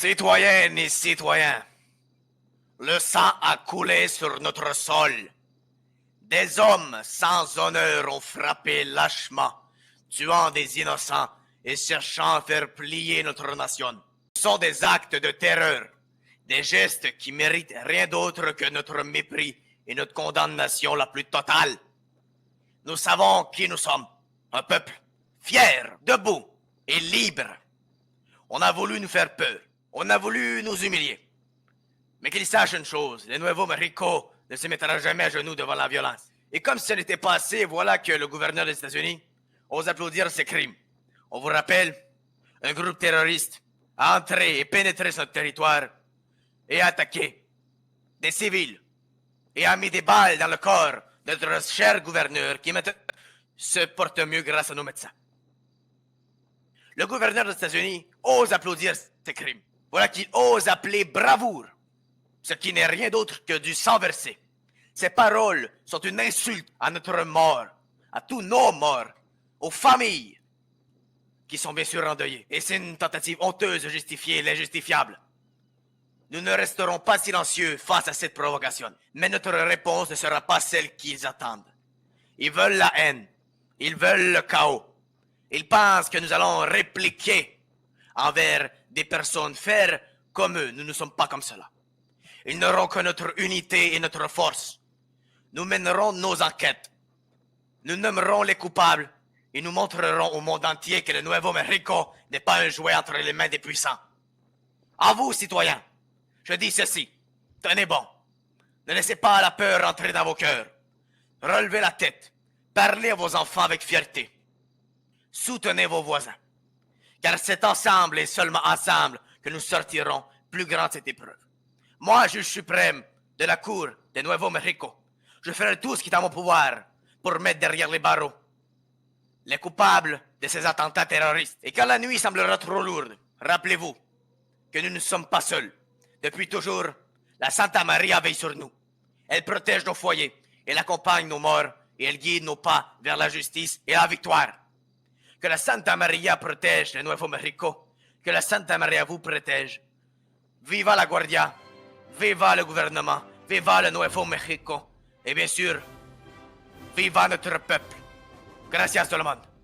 Citoyennes et citoyens, le sang a coulé sur notre sol. Des hommes sans honneur ont frappé lâchement, tuant des innocents et cherchant à faire plier notre nation. Ce sont des actes de terreur, des gestes qui méritent rien d'autre que notre mépris et notre condamnation la plus totale. Nous savons qui nous sommes, un peuple fier, debout et libre. On a voulu nous faire peur, on a voulu nous humilier. Mais qu'ils sachent une chose, le Nuevo Mexico ne se mettra jamais à genoux devant la violence. Et comme ce n'était pas assez, voilà que le gouverneur des États-Unis ose applaudir ces crimes. On vous rappelle, un groupe terroriste a entré et pénétré sur notre territoire et a attaqué des civils et a mis des balles dans le corps de notre cher gouverneur qui maintenant se porte mieux grâce à nos médecins. Le gouverneur des États-Unis ose applaudir ces crimes. Voilà qu'il ose appeler bravoure, ce qui n'est rien d'autre que du sang versé. Ces paroles sont une insulte à notre mort, à tous nos morts, aux familles qui sont bien sûr endeuillées. Et c'est une tentative honteuse de justifier l'injustifiable. Nous ne resterons pas silencieux face à cette provocation, mais notre réponse ne sera pas celle qu'ils attendent. Ils veulent la haine, ils veulent le chaos. Ils pensent que nous allons répliquer envers des personnes, faire comme eux. Nous ne sommes pas comme cela. Ils n'auront que notre unité et notre force. Nous mènerons nos enquêtes. Nous nommerons les coupables et nous montrerons au monde entier que le Nuevo Mexico n'est pas un jouet entre les mains des puissants. À vous, citoyens, je dis ceci. Tenez bon. Ne laissez pas la peur entrer dans vos cœurs. Relevez la tête. Parlez à vos enfants avec fierté. Soutenez vos voisins. Car c'est ensemble et seulement ensemble que nous sortirons plus grands de cette épreuve. Moi, juge suprême de la cour de Nuevo Mexico, je ferai tout ce qui est à mon pouvoir pour mettre derrière les barreaux les coupables de ces attentats terroristes. Et quand la nuit semblera trop lourde, rappelez-vous que nous ne sommes pas seuls. Depuis toujours, la Santa Maria veille sur nous. Elle protège nos foyers, elle accompagne nos morts et elle guide nos pas vers la justice et la victoire. Que la Santa Maria protège le Nuevo Mexico, que la Santa Maria vous protège. Viva la Guardia, viva le gouvernement, viva le Nuevo Mexico, et bien sûr, viva notre peuple. Gracias tout le monde.